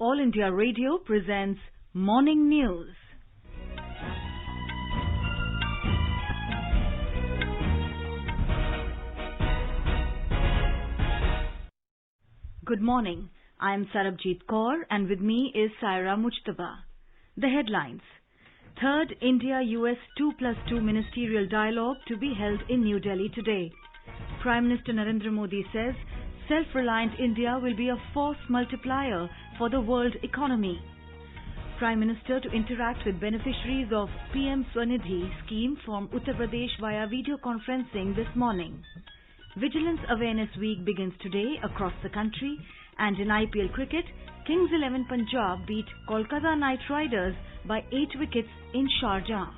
All India Radio presents Morning News. Good morning. I am Sarabjit Kaur and with me is Saira Mujtaba. The headlines. Third India-US 2+2 Ministerial Dialogue to be held in New Delhi today. Prime Minister Narendra Modi says self-reliant India will be a force multiplier for the world economy. Prime Minister to interact with beneficiaries of PM Swanidhi scheme from Uttar Pradesh via video conferencing this morning. Vigilance Awareness Week begins today across the country, and in IPL cricket, Kings 11 Punjab beat Kolkata Knight Riders by 8 wickets in Sharjah.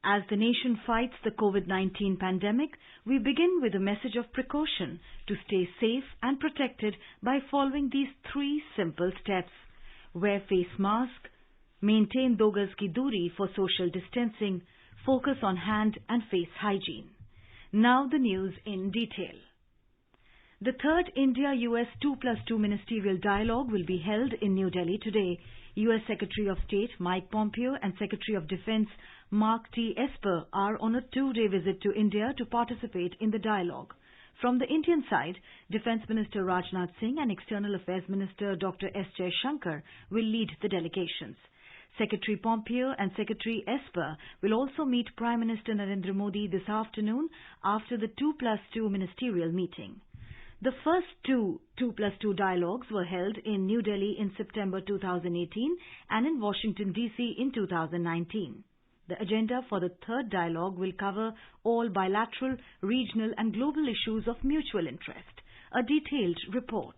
As the nation fights the COVID-19 pandemic, we begin with a message of precaution to stay safe and protected by following these 3 simple steps. Wear face mask, maintain 2 gaz ki doori for social distancing, focus on hand and face hygiene. Now the news in detail. The third India-US 2+2 Ministerial Dialogue will be held in New Delhi today. US Secretary of State Mike Pompeo and Secretary of Defense Mark T. Esper are on a 2-day visit to India to participate in the dialogue. From the Indian side, Defense Minister Rajnath Singh and External Affairs Minister Dr. S. Jaishankar will lead the delegations. Secretary Pompeo and Secretary Esper will also meet Prime Minister Narendra Modi this afternoon after the 2+2 ministerial meeting. The first 2+2 dialogues were held in New Delhi in September 2018 and in Washington, D.C. in 2019. The agenda for the third dialogue will cover all bilateral, regional and global issues of mutual interest. A detailed report.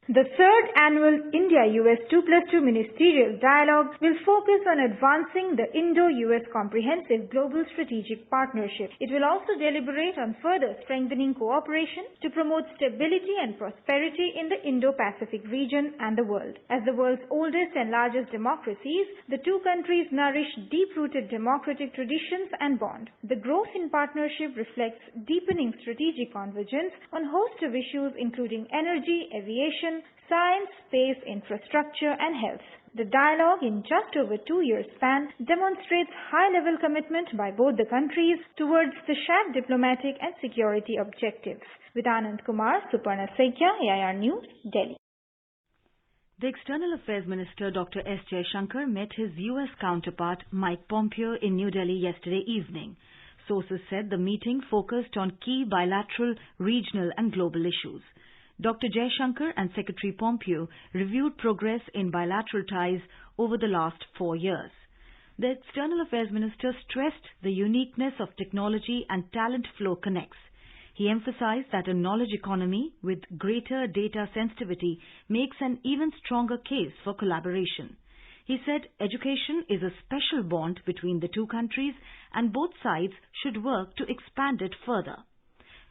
The third annual India-US 2+2 Ministerial Dialogue will focus on advancing the Indo-US Comprehensive Global Strategic Partnership. It will also deliberate on further strengthening cooperation to promote stability and prosperity in the Indo-Pacific region and the world. As the world's oldest and largest democracies, the two countries nourish deep-rooted democratic traditions and bond. The growth in partnership reflects deepening strategic convergence on a host of issues including energy, aviation, science, space, infrastructure and health. The dialogue in just over 2 years span demonstrates high-level commitment by both the countries towards the shared diplomatic and security objectives. With Anand Kumar, Suparna Saikia, AIR News, Delhi. The External Affairs Minister Dr. S. Jaishankar met his US counterpart Mike Pompeo in New Delhi yesterday evening. Sources said the meeting focused on key bilateral, regional and global issues. Dr. Jaishankar and Secretary Pompeo reviewed progress in bilateral ties over the last 4 years. The External Affairs Minister stressed the uniqueness of technology and talent flow connects. He emphasized that a knowledge economy with greater data sensitivity makes an even stronger case for collaboration. He said education is a special bond between the two countries and both sides should work to expand it further.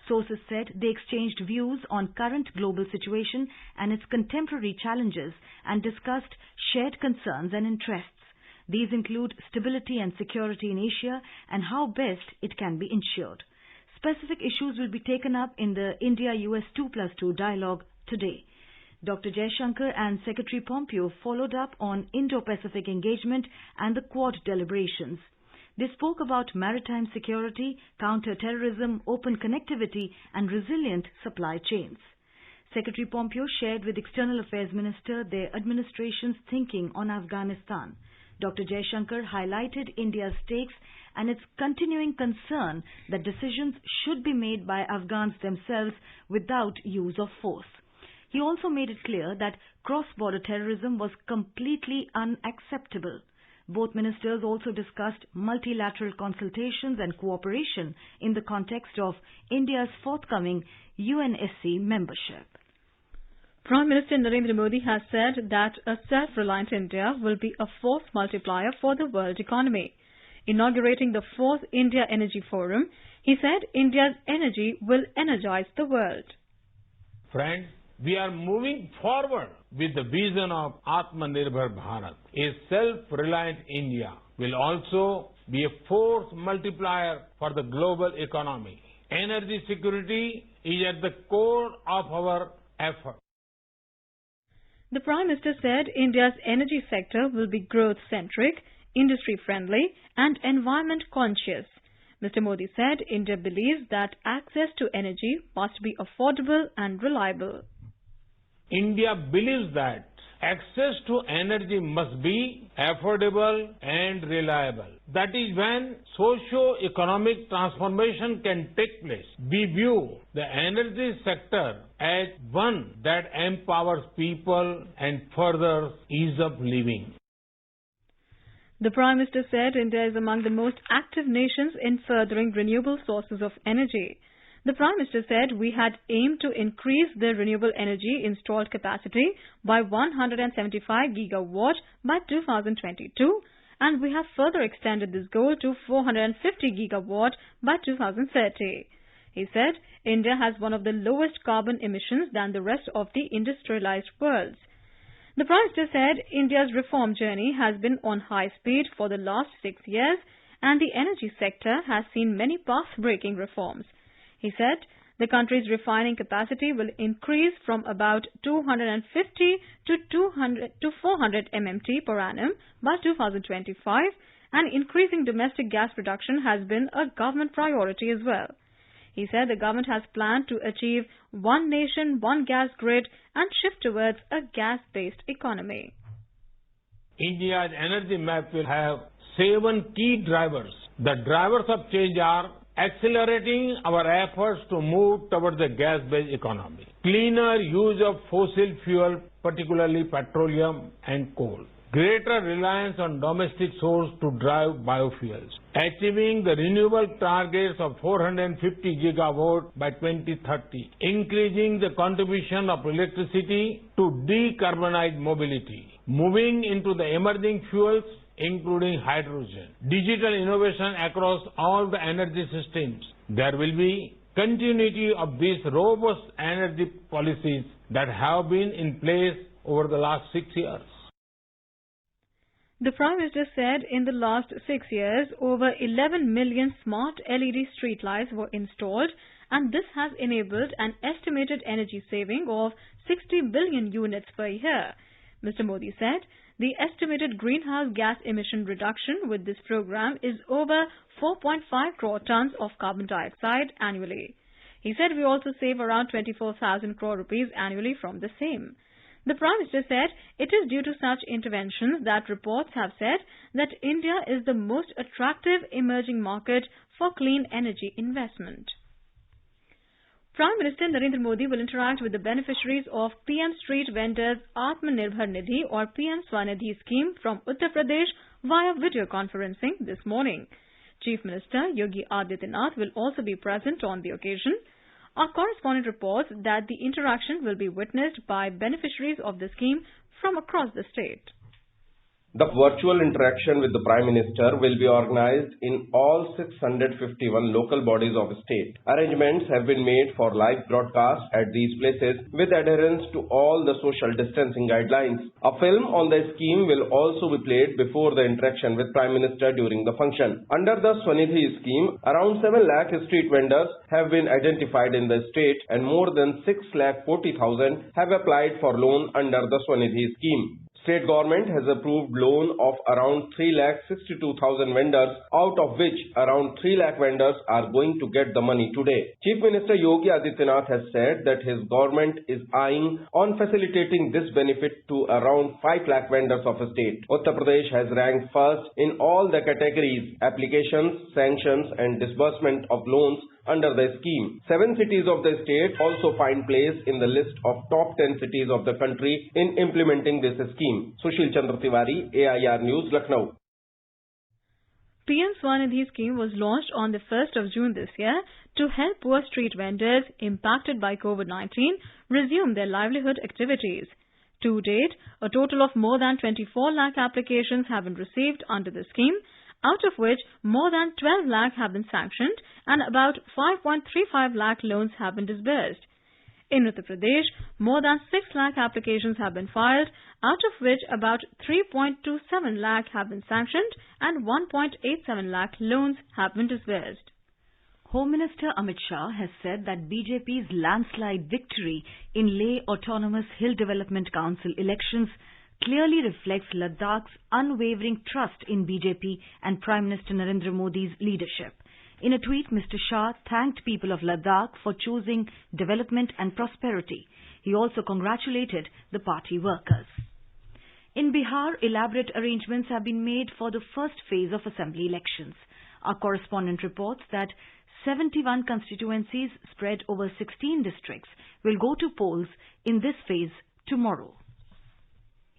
Sources said they exchanged views on current global situation and its contemporary challenges and discussed shared concerns and interests. These include stability and security in Asia and how best it can be ensured. Specific issues will be taken up in the India-US 2+2 dialogue today. Dr. Jaishankar and Secretary Pompeo followed up on Indo-Pacific engagement and the Quad deliberations. They spoke about maritime security, counter-terrorism, open connectivity and resilient supply chains. Secretary Pompeo shared with External Affairs Minister their administration's thinking on Afghanistan. Dr. Jaishankar highlighted India's stakes and its continuing concern that decisions should be made by Afghans themselves without use of force. He also made it clear that cross-border terrorism was completely unacceptable. Both ministers also discussed multilateral consultations and cooperation in the context of India's forthcoming UNSC membership. Prime Minister Narendra Modi has said that a self-reliant India will be a force multiplier for the world economy. Inaugurating the 4th India Energy Forum, he said India's energy will energize the world. Friends, we are moving forward with the vision of Atmanirbhar Bharat. A self-reliant India will also be a force multiplier for the global economy. Energy security is at the core of our effort. The Prime Minister said India's energy sector will be growth-centric, industry-friendly and environment-conscious. Mr. Modi said India believes that access to energy must be affordable and reliable. India believes that access to energy must be affordable and reliable. That is when socio-economic transformation can take place. We view the energy sector as one that empowers people and furthers ease of living. The Prime Minister said India is among the most active nations in furthering renewable sources of energy. The Prime Minister said we had aimed to increase the renewable energy installed capacity by 175 gigawatt by 2022 and we have further extended this goal to 450 gigawatt by 2030. He said India has one of the lowest carbon emissions than the rest of the industrialized world. The Prime Minister said India's reform journey has been on high speed for the last 6 years and the energy sector has seen many path-breaking reforms. He said the country's refining capacity will increase from about 250 to 400 MMT per annum by 2025 and increasing domestic gas production has been a government priority as well. He said the government has planned to achieve one nation, one gas grid and shift towards a gas-based economy. India's energy map will have 7 key drivers. The drivers of change are accelerating our efforts to move towards a gas-based economy, cleaner use of fossil fuel, particularly petroleum and coal, greater reliance on domestic source to drive biofuels, achieving the renewable targets of 450 gigawatt by 2030, increasing the contribution of electricity to decarbonize mobility, moving into the emerging fuels including hydrogen, digital innovation across all the energy systems. There will be continuity of these robust energy policies that have been in place over the last 6 years. The Prime Minister said in the last 6 years, over 11 million smart LED streetlights were installed and this has enabled an estimated energy saving of 60 billion units per year. Mr. Modi said the estimated greenhouse gas emission reduction with this program is over 4.5 crore tons of carbon dioxide annually. He said we also save around 24,000 crore rupees annually from the same. The Prime Minister said it is due to such interventions that reports have said that India is the most attractive emerging market for clean energy investment. Prime Minister Narendra Modi will interact with the beneficiaries of PM Street Vendors Atmanirbhar Nidhi or PM Swanidhi scheme from Uttar Pradesh via video conferencing this morning. Chief Minister Yogi Adityanath will also be present on the occasion. Our correspondent reports that the interaction will be witnessed by beneficiaries of the scheme from across the state. The virtual interaction with the Prime Minister will be organized in all 651 local bodies of the state. Arrangements have been made for live broadcast at these places with adherence to all the social distancing guidelines. A film on the scheme will also be played before the interaction with Prime Minister during the function. Under the Swanidhi scheme, around 7 lakh street vendors have been identified in the state and more than 6,40,000 have applied for loan under the Swanidhi scheme. State government has approved loan of around 3,62,000 vendors, out of which around 3 lakh vendors are going to get the money today. Chief Minister Yogi Adityanath has said that his government is eyeing on facilitating this benefit to around 5 lakh vendors of the state. Uttar Pradesh has ranked first in all the categories: applications, sanctions and disbursement of loans under the scheme. 7 cities of the state also find place in the list of top 10 cities of the country in implementing this scheme. Sushil Chandra Tiwari, AIR News, Lucknow. PM Swanidhi scheme was launched on the 1st of June this year to help poor street vendors impacted by COVID-19 resume their livelihood activities. To date, a total of more than 24 lakh applications have been received under the scheme, out of which more than 12 lakh have been sanctioned and about 5.35 lakh loans have been disbursed. In Uttar Pradesh, more than 6 lakh applications have been filed, out of which about 3.27 lakh have been sanctioned and 1.87 lakh loans have been disbursed. Home Minister Amit Shah has said that BJP's landslide victory in Leh Autonomous Hill Development Council elections clearly reflects Ladakh's unwavering trust in BJP and Prime Minister Narendra Modi's leadership. In a tweet, Mr. Shah thanked people of Ladakh for choosing development and prosperity. He also congratulated the party workers. In Bihar, elaborate arrangements have been made for the first phase of assembly elections. Our correspondent reports that 71 constituencies spread over 16 districts will go to polls in this phase tomorrow.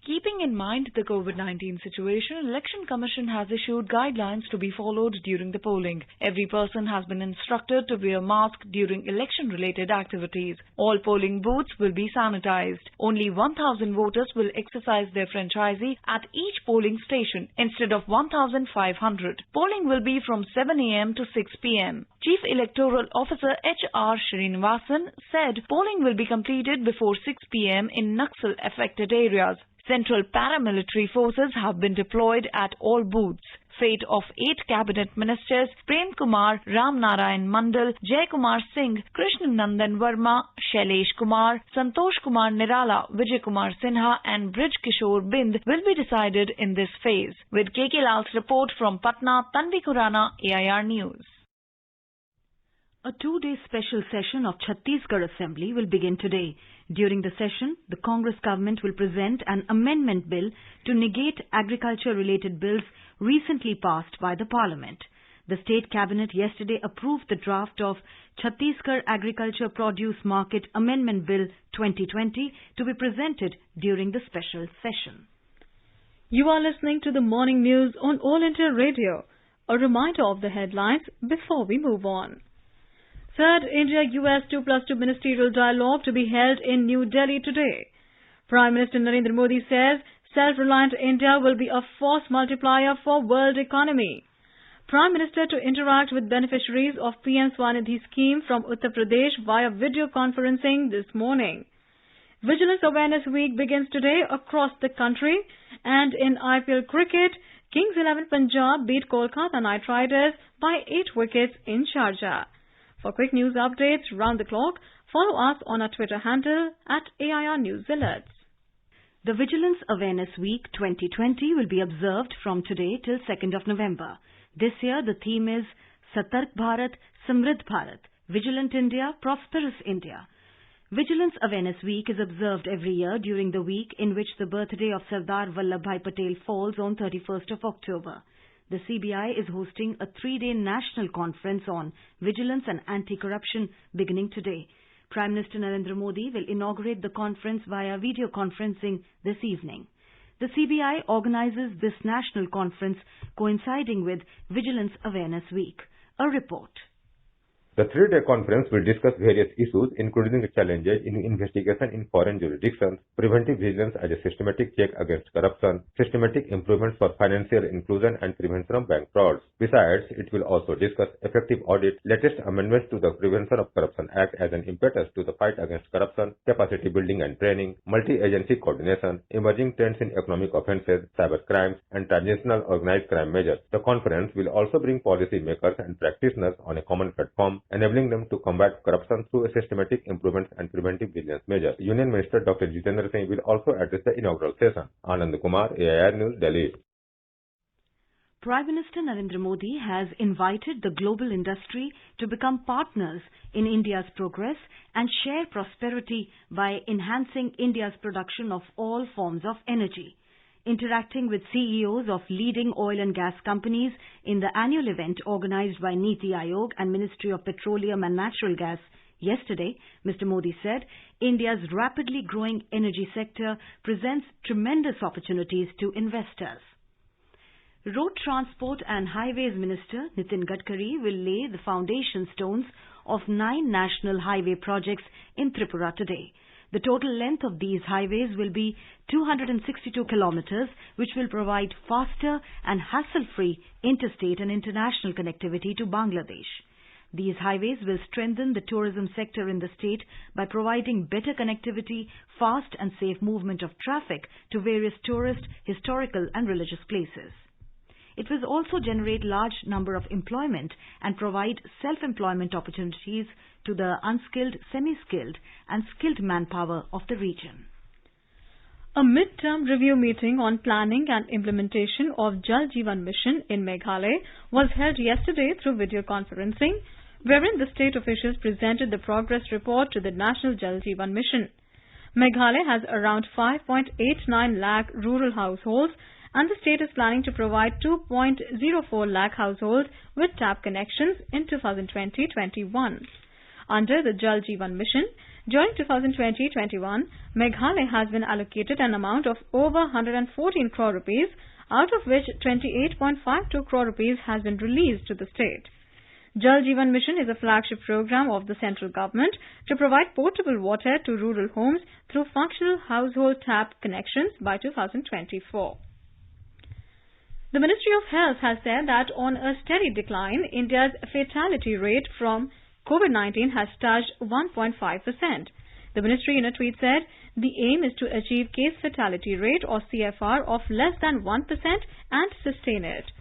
Keeping in mind the COVID-19 situation, Election Commission has issued guidelines to be followed during the polling. Every person has been instructed to wear mask during election-related activities. All polling booths will be sanitized. Only 1,000 voters will exercise their franchisee at each polling station instead of 1,500. Polling will be from 7 a.m. to 6 p.m. Chief Electoral Officer H.R. Srinivasan said polling will be completed before 6 p.m. in Naxal-affected areas. Central paramilitary forces have been deployed at all booths. Fate of 8 cabinet ministers, Prem Kumar, Ram Narayan Mandal, Jai Kumar Singh, Krishna Nandan Verma, Shailesh Kumar, Santosh Kumar Nirala, Vijay Kumar Sinha and Brij Kishore Bind will be decided in this phase. With KK Lal's report from Patna, Tanvi Khurana, AIR News. A 2-day special session of Chhattisgarh Assembly will begin today. During the session, the Congress government will present an amendment bill to negate agriculture-related bills recently passed by the Parliament. The State Cabinet yesterday approved the draft of Chhattisgarh Agriculture Produce Market Amendment Bill 2020 to be presented during the special session. You are listening to the morning news on All India Radio. A reminder of the headlines before we move on. Third India-US 2+2 ministerial dialogue to be held in New Delhi today. Prime Minister Narendra Modi says self-reliant India will be a force multiplier for world economy. Prime Minister to interact with beneficiaries of PM Swanidhi scheme from Uttar Pradesh via video conferencing this morning. Vigilance Awareness Week begins today across the country, and in IPL cricket, Kings 11 Punjab beat Kolkata Knight Riders by 8 wickets in Sharjah. For quick news updates round the clock, follow us on our Twitter handle @AIR News Alerts. The Vigilance Awareness Week 2020 will be observed from today till 2nd of November. This year the theme is Satark Bharat, Samridh Bharat, Vigilant India, Prosperous India. Vigilance Awareness Week is observed every year during the week in which the birthday of Sardar Vallabhbhai Patel falls on 31st of October. The CBI is hosting a 3-day national conference on vigilance and anti-corruption beginning today. Prime Minister Narendra Modi will inaugurate the conference via video conferencing this evening. The CBI organizes this national conference coinciding with Vigilance Awareness Week. A report. The 3-day conference will discuss various issues, including the challenges in investigation in foreign jurisdictions, preventive vigilance as a systematic check against corruption, systematic improvements for financial inclusion and prevention of bank frauds. Besides, it will also discuss effective audit, latest amendments to the Prevention of Corruption Act as an impetus to the fight against corruption, capacity building and training, multi-agency coordination, emerging trends in economic offences, cyber crimes, and transnational organized crime measures. The conference will also bring policy makers and practitioners on a common platform, enabling them to combat corruption through a systematic improvements and preventive vigilance measures. Union Minister Dr. Jitendra Singh will also address the inaugural session. Anand Kumar, AIR News, Delhi. Prime Minister Narendra Modi has invited the global industry to become partners in India's progress and share prosperity by enhancing India's production of all forms of energy. Interacting with CEOs of leading oil and gas companies in the annual event organized by Niti Aayog and Ministry of Petroleum and Natural Gas yesterday, Mr. Modi said India's rapidly growing energy sector presents tremendous opportunities to investors. Road Transport and Highways Minister Nitin Gadkari will lay the foundation stones of 9 national highway projects in Tripura today. The total length of these highways will be 262 kilometers, which will provide faster and hassle-free interstate and international connectivity to Bangladesh. These highways will strengthen the tourism sector in the state by providing better connectivity, fast and safe movement of traffic to various tourist, historical and religious places. It will also generate large number of employment and provide self-employment opportunities to the unskilled, semi-skilled and skilled manpower of the region. A mid-term review meeting on planning and implementation of Jal Jeevan Mission in Meghalaya was held yesterday through video conferencing, wherein the state officials presented the progress report to the National Jal Jeevan Mission. Meghalaya has around 5.89 lakh rural households, and the state is planning to provide 2.04 lakh households with tap connections in 2020-21. Under the Jal Jeevan Mission, during 2020-21, Meghalaya has been allocated an amount of over 114 crore rupees, out of which 28.52 crore rupees has been released to the state. Jal Jeevan Mission is a flagship program of the central government to provide potable water to rural homes through functional household tap connections by 2024. The Ministry of Health has said that on a steady decline, India's fatality rate from COVID-19 has touched 1.5%. The ministry in a tweet said, the aim is to achieve case fatality rate or CFR of less than 1% and sustain it.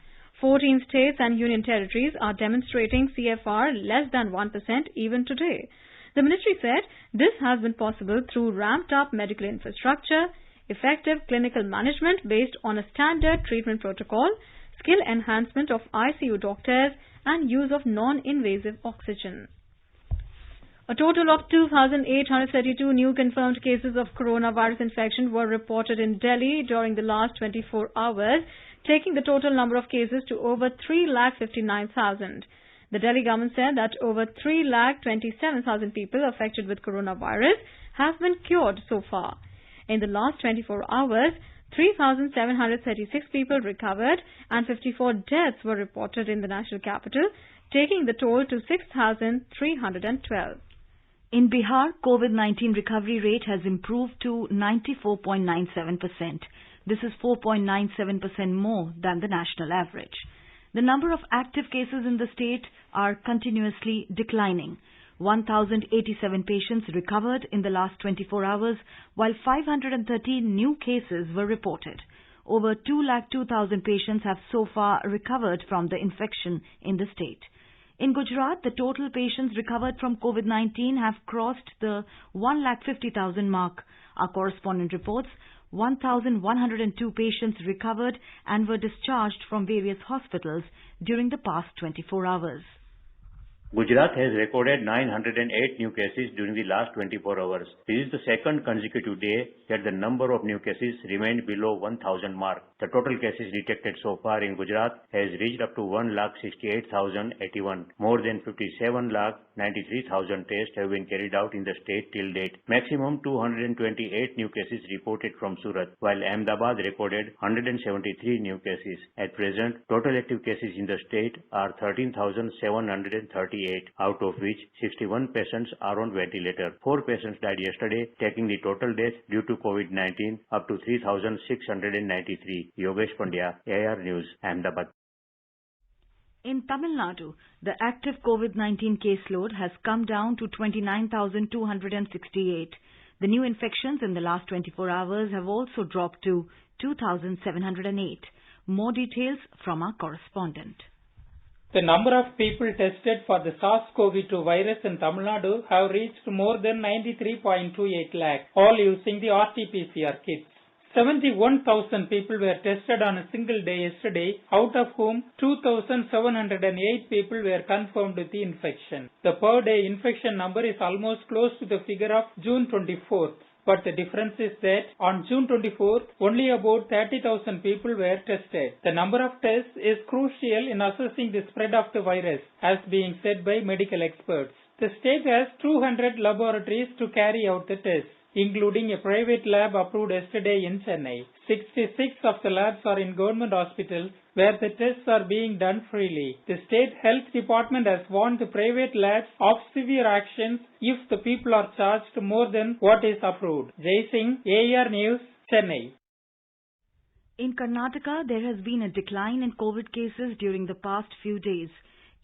14 states and union territories are demonstrating CFR less than 1% even today. The ministry said this has been possible through ramped up medical infrastructure, effective clinical management based on a standard treatment protocol, skill enhancement of ICU doctors, and use of non-invasive oxygen. A total of 2,832 new confirmed cases of coronavirus infection were reported in Delhi during the last 24 hours, taking the total number of cases to over 3,59,000. The Delhi government said that over 3,27,000 people affected with coronavirus have been cured so far. In the last 24 hours, 3,736 people recovered and 54 deaths were reported in the national capital, taking the toll to 6,312. In Bihar, COVID-19 recovery rate has improved to 94.97%. This is 4.97% more than the national average. The number of active cases in the state are continuously declining. 1,087 patients recovered in the last 24 hours, while 513 new cases were reported. Over 202,000 patients have so far recovered from the infection in the state. In Gujarat, the total patients recovered from COVID-19 have crossed the 1,50,000 mark. Our correspondent reports 1,102 patients recovered and were discharged from various hospitals during the past 24 hours. Gujarat has recorded 908 new cases during the last 24 hours. This is the second consecutive day that the number of new cases remained below 1,000 mark. The total cases detected so far in Gujarat has reached up to 1,68,081. More than 57,93,000 tests have been carried out in the state till date. Maximum 228 new cases reported from Surat, while Ahmedabad recorded 173 new cases. At present, total active cases in the state are 13,738, out of which 61 patients are on ventilator. 4 patients died yesterday, taking the total deaths due to COVID-19 up to 3,693. Yogesh Pandya, AIR News, Ahmedabad. In Tamil Nadu, the active COVID-19 caseload has come down to 29,268. The new infections in the last 24 hours have also dropped to 2,708. More details from our correspondent. The number of people tested for the SARS-CoV-2 virus in Tamil Nadu have reached more than 93.28 lakh, all using the RT-PCR kits. 71,000 people were tested on a single day yesterday, out of whom 2,708 people were confirmed with the infection. The per day infection number is almost close to the figure of June 24th. But the difference is that on June 24th, only about 30,000 people were tested. The number of tests is crucial in assessing the spread of the virus, as being said by medical experts. The state has 200 laboratories to carry out the tests, including a private lab approved yesterday in Chennai. 66 of the labs are in government hospitals where the tests are being done freely. The state health department has warned the private labs of severe actions if the people are charged more than what is approved. Jai Singh, AIR News, Chennai. In Karnataka, there has been a decline in COVID cases during the past few days.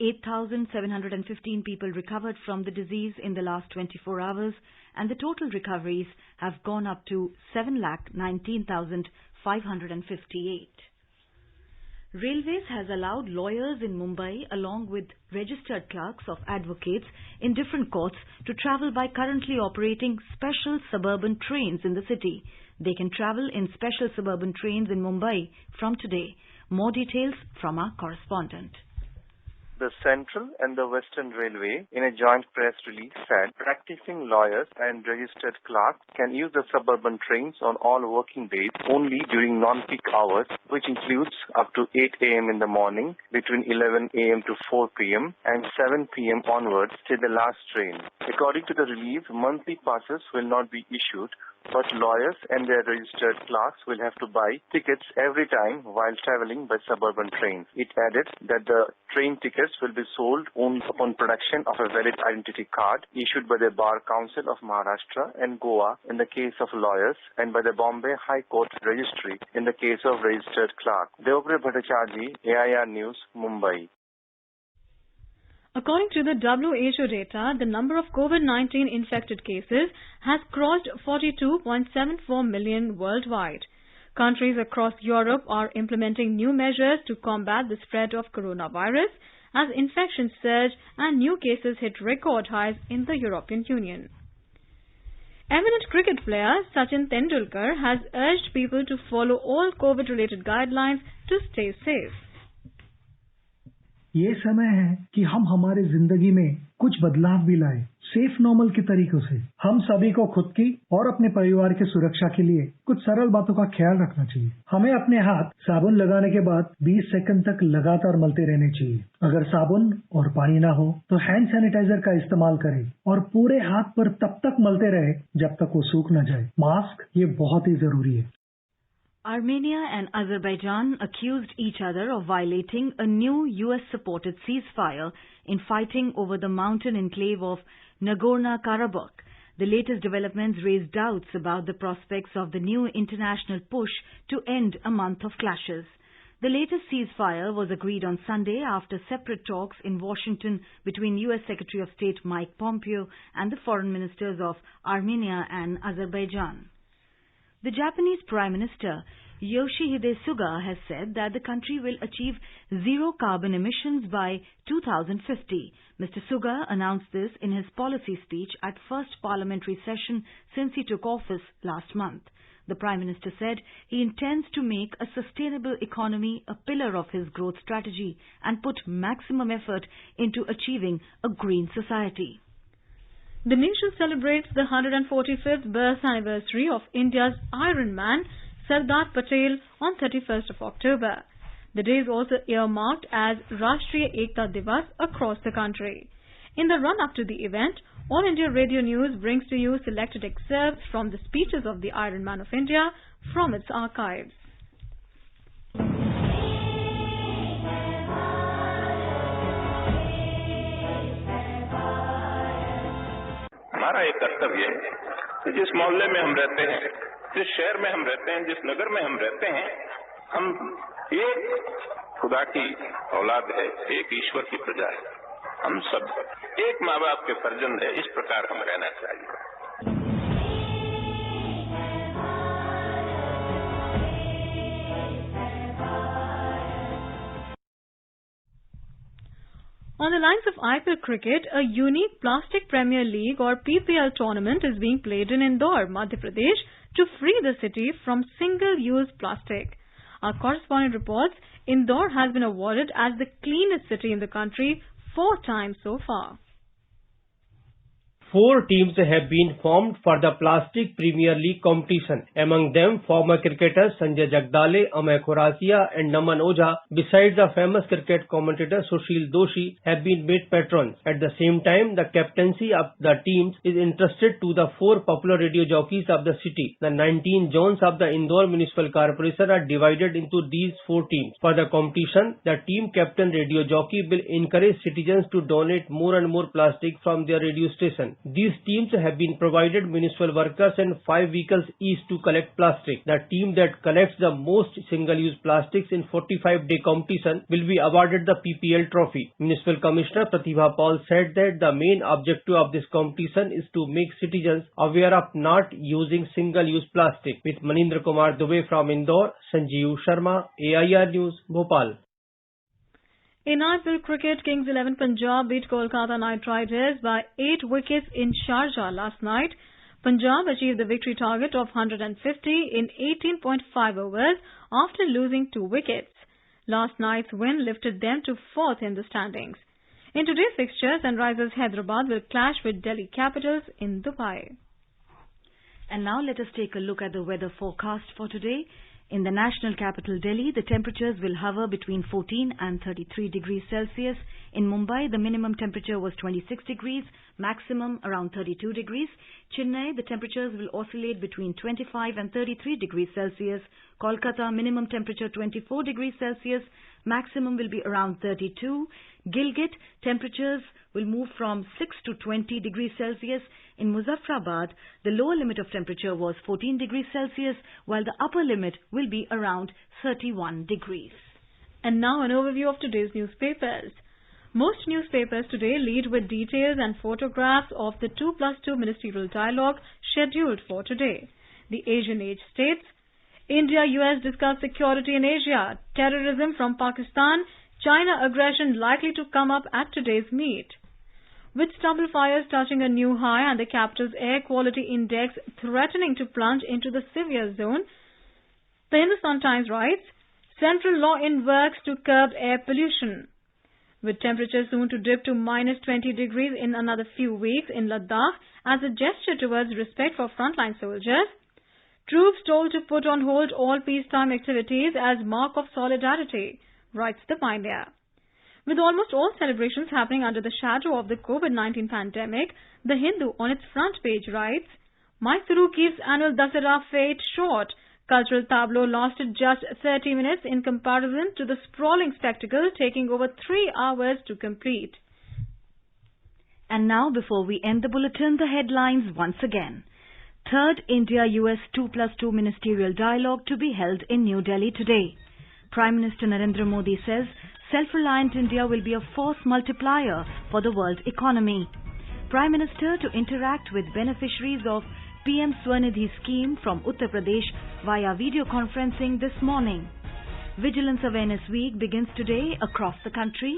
8,715 people recovered from the disease in the last 24 hours, and the total recoveries have gone up to 7,19,558. Railways has allowed lawyers in Mumbai along with registered clerks of advocates in different courts to travel by currently operating special suburban trains in the city. They can travel in special suburban trains in Mumbai from today. More details from our correspondent. The Central and the Western Railway, in a joint press release, said practicing lawyers and registered clerks can use the suburban trains on all working days only during non-peak hours, which includes up to 8 a.m. in the morning, between 11 a.m. to 4 p.m. and 7 p.m. onwards till the last train. According to the release, monthly passes will not be issued, but lawyers and their registered clerks will have to buy tickets every time while traveling by suburban trains. It added that the train tickets will be sold only upon production of a valid identity card issued by the Bar Council of Maharashtra and Goa in the case of lawyers and by the Bombay High Court Registry in the case of registered clerk. Devagre Bhattacharjee, AIR News, Mumbai. According to the WHO data, the number of COVID-19 infected cases has crossed 42.74 million worldwide. Countries across Europe are implementing new measures to combat the spread of coronavirus as infections surge and new cases hit record highs in the European Union. Eminent cricket player Sachin Tendulkar has urged people to follow all COVID-related guidelines to stay safe. ये समय है कि हम हमारे जिंदगी में कुछ बदलाव भी लाएं, सेफ नॉर्मल के तरीकों से। हम सभी को खुद की और अपने परिवार की सुरक्षा के लिए कुछ सरल बातों का ख्याल रखना चाहिए। हमें अपने हाथ साबुन लगाने के बाद 20 सेकंड तक लगातार मलते रहने चाहिए। अगर साबुन और पानी ना हो तो हैंड सैनिटाइजर का इस्तेमाल करें और पूरे हाथ पर तब तक मलते रहे जब तक वो सूख न जाए। मास्क ये बहुत ही जरूरी है। Armenia and Azerbaijan accused each other of violating a new US-supported ceasefire in fighting over the mountain enclave of Nagorno-Karabakh. The latest developments raised doubts about the prospects of the new international push to end a month of clashes. The latest ceasefire was agreed on Sunday after separate talks in Washington between US Secretary of State Mike Pompeo and the foreign ministers of Armenia and Azerbaijan. The Japanese Prime Minister Yoshihide Suga has said that the country will achieve zero carbon emissions by 2050. Mr. Suga announced this in his policy speech at first parliamentary session since he took office last month. The Prime Minister said he intends to make a sustainable economy a pillar of his growth strategy and put maximum effort into achieving a green society. The nation celebrates the 145th birth anniversary of India's Iron Man, Sardar Patel, on 31st of October. The day is also earmarked as Rashtriya Ekta Divas across the country. In the run-up to the event, All India Radio News brings to you selected excerpts from the speeches of the Iron Man of India from its archives. हमारा एक कर्तव्य है कि जिस मोहल्ले में हम रहते हैं, जिस शहर में हम रहते हैं, जिस नगर में हम रहते हैं, हम एक खुदा की औलाद है, एक ईश्वर की प्रजा है। हम सब एक माँ बाप के फर्जंद है, इस प्रकार हम रहना चाहिए। On the lines of IPL cricket, a unique Plastic Premier League or PPL tournament is being played in Indore, Madhya Pradesh to free the city from single-use plastic. Our correspondent reports Indore has been awarded as the cleanest city in the country 4 times so far. 4 teams have been formed for the Plastic Premier League competition. Among them, former cricketers Sanjay Jagdale, Amay Khurasia and Naman Ojha, besides the famous cricket commentator Sushil Doshi, have been made patrons. At the same time, the captaincy of the teams is entrusted to the 4 popular radio jockeys of the city. The 19 zones of the Indore Municipal Corporation are divided into these 4 teams. For the competition, the team captain radio jockey will encourage citizens to donate more and more plastic from their radio station. These teams have been provided municipal workers and 5 vehicles each to collect plastic. The team that collects the most single-use plastics in 45-day competition will be awarded the PPL trophy. Municipal Commissioner Pratibha Paul said that the main objective of this competition is to make citizens aware of not using single-use plastic. With Manindra Kumar Dubey from Indore, Sanjeev Sharma, AIR News, Bhopal. In IPL cricket, Kings 11 Punjab beat Kolkata Knight Riders by 8 wickets in Sharjah last night. Punjab achieved the victory target of 150 in 18.5 overs after losing 2 wickets. Last night's win lifted them to 4th in the standings. In today's fixture, Sunrisers Hyderabad will clash with Delhi Capitals in Dubai. And now let us take a look at the weather forecast for today. In the national capital Delhi, the temperatures will hover between 14 and 33 degrees Celsius. In Mumbai, the minimum temperature was 26 degrees, maximum around 32 degrees. Chennai, the temperatures will oscillate between 25 and 33 degrees Celsius. Kolkata, minimum temperature 24 degrees Celsius, maximum will be around 32. Gilgit, temperatures will move from 6 to 20 degrees Celsius. In Muzaffarabad, the lower limit of temperature was 14 degrees Celsius, while the upper limit will be around 31 degrees. And now an overview of today's newspapers. Most newspapers today lead with details and photographs of the 2+2 ministerial dialogue scheduled for today. The Asian Age states, India-US discuss security in Asia, terrorism from Pakistan, China aggression likely to come up at today's meet. With stubble fires touching a new high and the capital's air quality index threatening to plunge into the severe zone, the Hindustan Times writes, central law in works to curb air pollution. With temperatures soon to dip to -20 degrees in another few weeks in Ladakh as a gesture towards respect for frontline soldiers, troops told to put on hold all peacetime activities as mark of solidarity, writes the Pioneer. With almost all celebrations happening under the shadow of the COVID-19 pandemic, The Hindu on its front page writes, Mysuru keeps annual Dasara fete short. Cultural tableau lasted just 30 minutes in comparison to the sprawling spectacle taking over 3 hours to complete. And now, before we end the bulletin, the headlines once again. Third India-US 2+2 ministerial dialogue to be held in New Delhi today. Prime Minister Narendra Modi says self-reliant India will be a force multiplier for the world economy. Prime Minister to interact with beneficiaries of PM Swanidhi scheme from Uttar Pradesh via video conferencing this morning. Vigilance Awareness Week begins today across the country.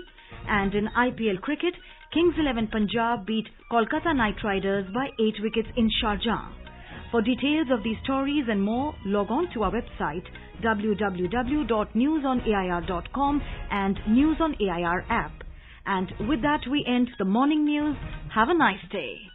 And in IPL cricket, Kings 11 Punjab beat Kolkata Knight Riders by 8 wickets in Sharjah. For details of these stories and more, log on to our website www.newsonair.com and News on AIR app. And with that, we end the morning news. Have a nice day.